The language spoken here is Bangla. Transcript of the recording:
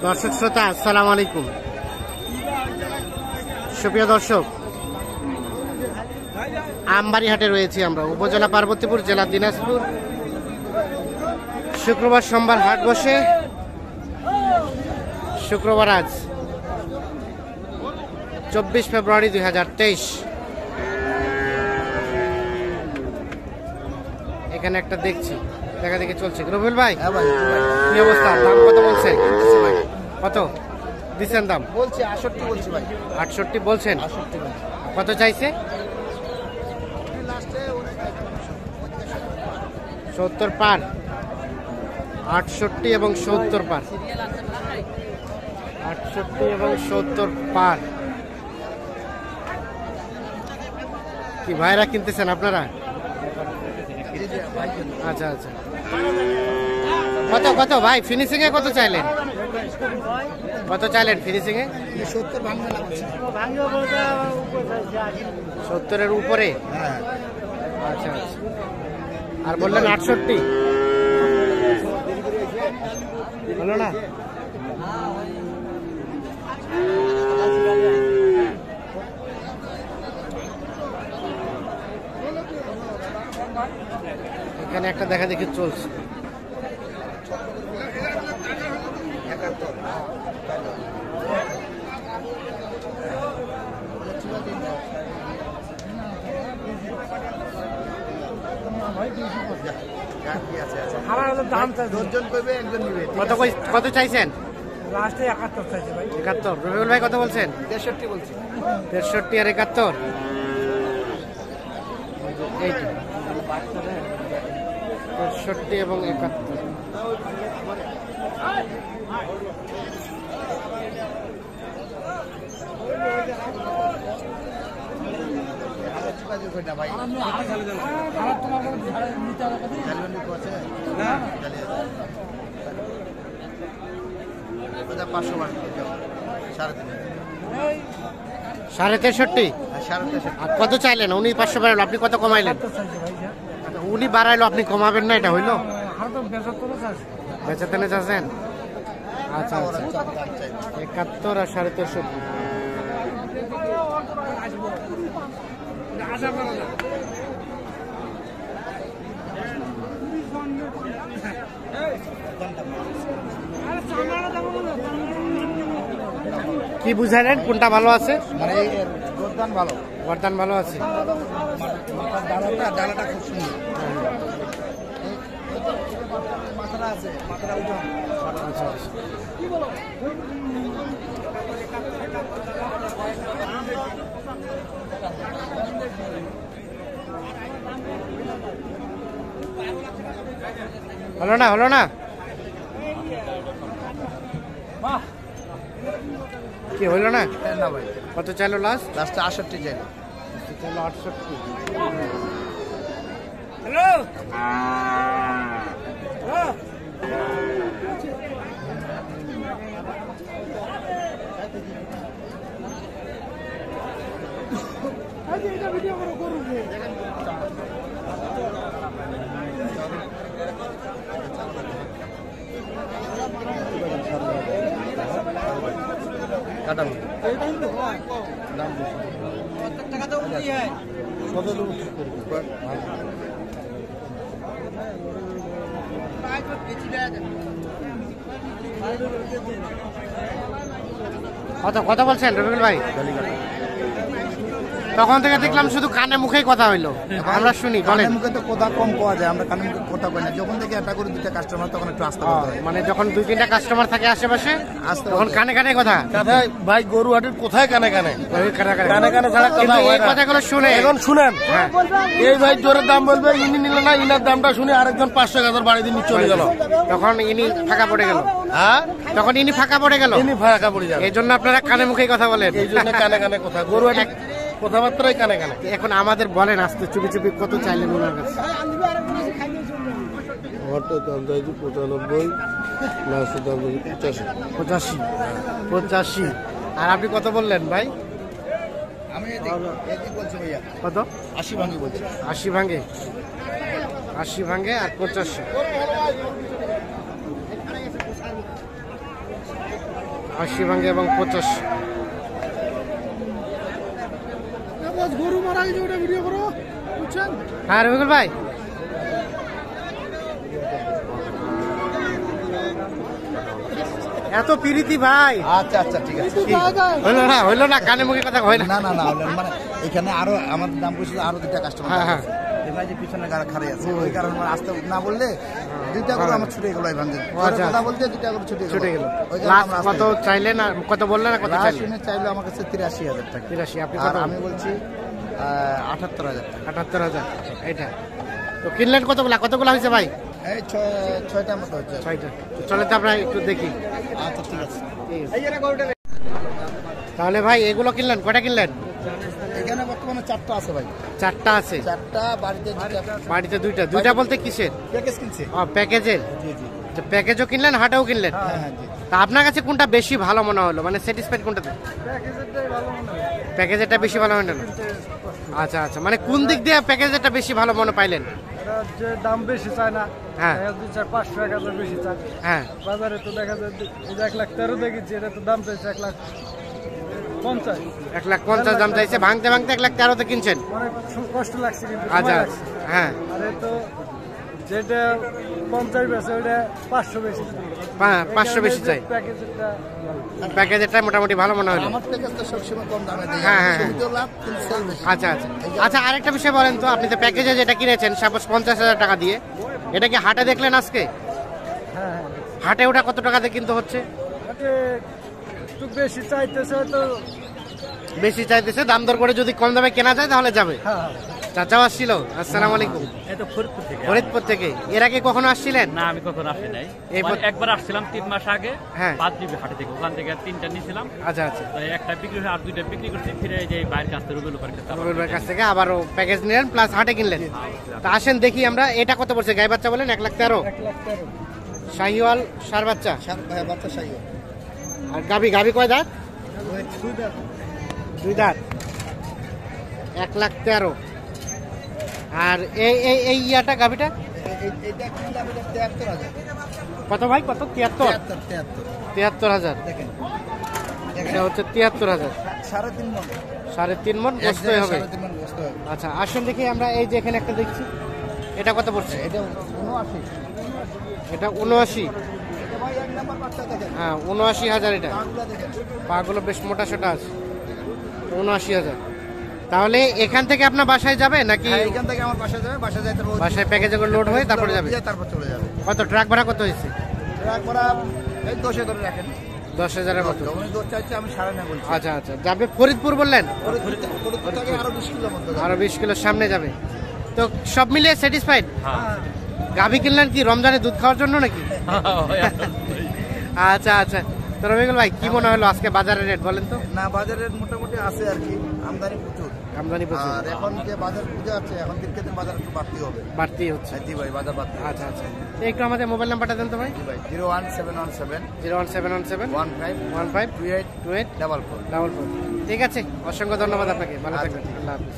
দর্শক শ্রোতা আসসালামু আলাইকুম। সুপ্রিয় দর্শক, আমবাড়িহাটে রয়েছি আমরা, উপজেলা পার্বতীপুর, জেলা দিনাজপুর। শুক্রবার সোমবার হাট বসে। শুক্রবার আজ 24 ফেব্রুয়ারি 2023। এখানে একটা দেখছি, দেখা দেখে চলছে। রবিউল ভাই, কি অবস্থা? দাম কত বলছেন? কত দিচ্ছেন দাম? বলছি 68 বলছি ভাই। 68 বলছেন? কত চাইছে? 70 পার। 68 এবং 70 পার। 68 এবং 70 পার। কি ভাইরা কিনতেছেন আপনারা? আচ্ছা আচ্ছা। কত কত ভাই ফিনিশিং এ কত চাইলেন? কত চাইলেন ফিনিশিং এ? 70 এর উপরে। আচ্ছা আচ্ছা। আর বললেন 68 হলো না? এখানে একটা দেখা দেখি চলছে। কত চাইছেন? 71। রবিউল ভাই কত বলছেন? 63 বলছি। 63 আর 71। এইটা 63 এবং 71। সাড়ে 63। আর কত চাইলেন? উনি 500 বাড়াইলো, আপনি কত কমাইলেন? উনি বাড়াইলো, আপনি কমাবেন না, এটা হইলো? বেচাতেনে চাচ্ছেন? আচ্ছা আচ্ছা। 71 আর 63। কি বুঝালেন কোনটা ভালো আছে? মানে গর্দান ভালো, গর্দান ভালো আছে। ডালাটা খুব সুন্দর। মাথাটা আছে, মাথাটা উঠান। আচ্ছা আচ্ছা। হলো না, হলো না? কি হইলো না? না ভাই। কত চাইলো লাস্ট? লাস্টে 68 চাইলো। চাইলো 68। হ্যালো, কাটাবো দাম টাকা তো উঠি হয় কত দূর কত কত বলছেন রবিউল ভাই? তখন থেকে দেখলাম শুধু কানে মুখেই কথা হইলো, আমরা শুনি। কানে মুখে তো কথা কম পাওয়া যায়, আমরা কানে মুখে কথা কই না। যখন থেকে একটা করে দুইটা কাস্টমার, তখন একটু আসতে হবে। মানে যখন 2-3টা কাস্টমার থাকে আশেপাশে, তখন কানে কানে কথা। ভাই গরু হাটের কোথায় কানে কানে কানে কানে ছাড়া কথা হয় এই না। কথাগুলো শুনে এখন শুনেন, এই ভাই জোরের দাম বলবে, ইনি নিল না, ইনার দামটা শুনে আরেকজন 500 বাড়ি দিয়ে চলে গেল। তখন ইনি ফাঁকা পড়ে গেল। হ্যাঁ, তখন ইনি ফাঁকা পড়ে গেল, ইনি ফাঁকা পড়ে যাবে। এই জন্য আপনারা কানে মুখেই কথা বলেন। এই জন্য কানে কানে কথা, গরু হাটের কথাবার্তাই কানে কানে। এখন আমাদের বলেন আস্তে চুপি চুপি কত চাইলেন ওনার কাছে? ঘরটা দাম চাইছি 95, লাস্টের দাম চাইছি 85। 85। আর আপনি কত বললেন ভাই? আমি বলছি ভাইয়া কত? 80 ভাঙি বলছি। 80 ভাঙে, 80 ভাঙে আর 85। 80 ভাঙে এবং 50। গরু মারা গেছে, ওটা ভিডিও করো, বুঝছেন? হ্যাঁ রবিকুল ভাই, এত পিরিতি ভাই। আচ্ছা আচ্ছা ঠিক আছে। হইলো না কানে মুখে কথা হয় না। না না না মানে এখানে আরো আমাদের দাম বলছিল, আরো দুটা কাস্টমার হ্যাঁ, হ্যাঁ। এই ভাই যে পিছনে গাড়ি খাড়ি আছে, ওই কারণে আমার আসতে না বললে দুইটা করে আমার ছুটে গেল। এই ভাঙে আচ্ছা। কথা বলতে দুইটা করে ছুটে গেল। ওই কারণে লাস্ট আমরা কত চাইলেন আর কত বললেন আর কত চাইলেন? শুনে চাইলো আমার কাছে 83,000 টাকা। 83, আপনি আর কত? আমি বলছি 78,000 টাকা। 78,000 এটা। তো কিনলেন কতগুলা হয়েছে ভাই? এই ছয়টার মতো হচ্ছে। 6টা। চলে তো আমরা একটু দেখি। আচ্ছা ঠিক আছে। তাহলে ভাই এগুলো কিনলেন, কয়টা কিনলেন? এখানে বর্তমানে 4টা আছে ভাই। 4টা আছে। 4টা বাড়িতে বাড়িতে দুইটা বলতে কিসের? প্যাকেজ কিনছে। প্যাকেজের। জি জি। প্যাকেজও কিনলেন, হাটেও কিনলেন। হ্যাঁ হ্যাঁ জি। তা আপনার কাছে কোনটা বেশি ভালো মনে হলো, মানে স্যাটিসফাইড কোনটাতে? প্যাকেজেরটা বেশি ভালো মনে হলো। আচ্ছা আচ্ছা, মানে কোন দিক দিয়ে প্যাকেজেরটা বেশি ভালো মনে পাইলেন? যে দাম বেশি চায় না, হ্যাঁ 500 1000 বেশি চায়। হ্যাঁ। বাজারে তো দেখা যায় 1,13,000 দেখেছি, এটা তো দাম চাইছে 1,50,000। 1,50,000 দাম চাইছে, ভাঙতে 1,13,000 কিনছেন। অনেক কষ্ট লাগছে কিন্তু, আচ্ছা সময় লাগছে। হ্যাঁ, আরে তো যেটা 50 বেশি, ওটা 500 বেশি চাই। 500 বেশি চাই। প্যাকেজটা প্যাকেজেরটা মোটামুটি ভালো মনে হলো। আমার প্যাকেজ তো সবসময় কম দামে দেয়। হ্যাঁ, হ্যাঁ, শুরুতেও লাভ, কিন্তু সেল বেশি। আচ্ছা আচ্ছা আচ্ছা, আরেকটা বিষয় বলেন তো, আপনি তো প্যাকেজে যেটা কিনেছেন সাপোজ 50,000 টাকা দিয়ে, এটা কি হাটে দেখলেন আজকে? হ্যাঁ, হাটে ওটা কত টাকা দিয়ে কিনতে হচ্ছে? ওটা একটু বেশি চাইতেছে হয়তো। বেশি চাইতেছে, দাম দর করে যদি কম দামে কেনা যায় তাহলে যাবে। হ্যাঁ, চাচাও আসছিল? আসসালামু আলাইকুম। এই তো ফরিদপুর থেকে। ফরিদপুর থেকে। এর আগে কখনো আসছিলেন? না, আমি কখনো আসি নাই। এই মানে একবার আসছিলাম 3 মাস আগে, হ্যাঁ। 5 জিবি হাটে থেকে, ওখান থেকে 3টা নিয়েছিলাম। আচ্ছা আচ্ছা, তো একটা বিক্রি হয়ে আর 2টা বিক্রি করছি, ফিরে এই যে বাইরের কাছ থেকে রুবেল রবিবার কাছ থেকে আবারও প্যাকেজ নিলেন প্লাস হাটে কিনলেন। তা আসেন দেখি আমরা, এটা কত পড়ছে? গাই বাচ্চা বলেন 1,13,000। 1,13,000। শাহিওয়াল সার বাচ্চা। বাচ্চা সাইও। আর গাভি কয় দাঁত? 2 দাঁত। 1,13,000। আর এই ইয়াটা গাভিটা এটা কিনলে আমি 73,000। কত ভাই, কত? 73? 73,000। দেখেন এটা হচ্ছে 73,000। 3.5 মণ। 3.5 মণ বসতে হবে। 3.5 মণ বসতে হবে। আচ্ছা আসুন দেখি আমরা, এই যে এখানে একটা দেখছি, এটা কত পড়ছে? এটা 79। এটা 79। এটা ভাই এক নাম্বার বাচ্চা দেখেন। হ্যাঁ 79,000 এটা। পাগুলা দেখেন। পাগুলো বেশ মোটা সোটা আছে। 79,000। তাহলে এখান থেকে আপনার বাসায় যাবে নাকি? হ্যাঁ, এখান থেকে আমার বাসা যাবে, বাসা যাইতে রোজ বাসায় প্যাকেজে করে লোড হয়ে তারপরে যাবে? তারপর চলে যাবে। কত ট্রাক ভাড়া কত হয়েছে? ট্রাক ভাড়া এই 10 ধরে রাখেন। 10,000-এর মতো। উনি 10 চাইছে, আমি 9.5 বলছি। আচ্ছা আচ্ছা, যাবে ফরিদপুর বললেন? ফরিদপুর থেকে আরো 20 কিলো মতো যাবে। আরো 20 কিলোর সামনে যাবে। তো সব মিলিয়ে স্যাটিসফাইড? হ্যাঁ। গাভি কিনলেন কি রমজানে দুধ খাওয়ার জন্য নাকি? আচ্ছা আচ্ছা, তো রবিকুল ভাই কি মনে হলো আজকে বাজারের রেট বলেন তো? না, বাজারের মোটামুটি আছে আর কি, আমদানি প্রচুর। আমদানি প্রচুর, আর এখন যে বাজার পুজো আছে, এখন দিনকে দিন বাজার একটু বাড়তি হবে। বাড়তি হচ্ছে। জি ভাই, বাজার বাড়তি। আচ্ছা আচ্ছা, একটু আমাদের মোবাইল নাম্বারটা দেন তো ভাই। জি ভাই, 01717 01717 15 15 28 28 44। 44। ঠিক আছে, অসংখ্য ধন্যবাদ আপনাকে, ভালো থাকবেন। আল্লাহ হাফিজ।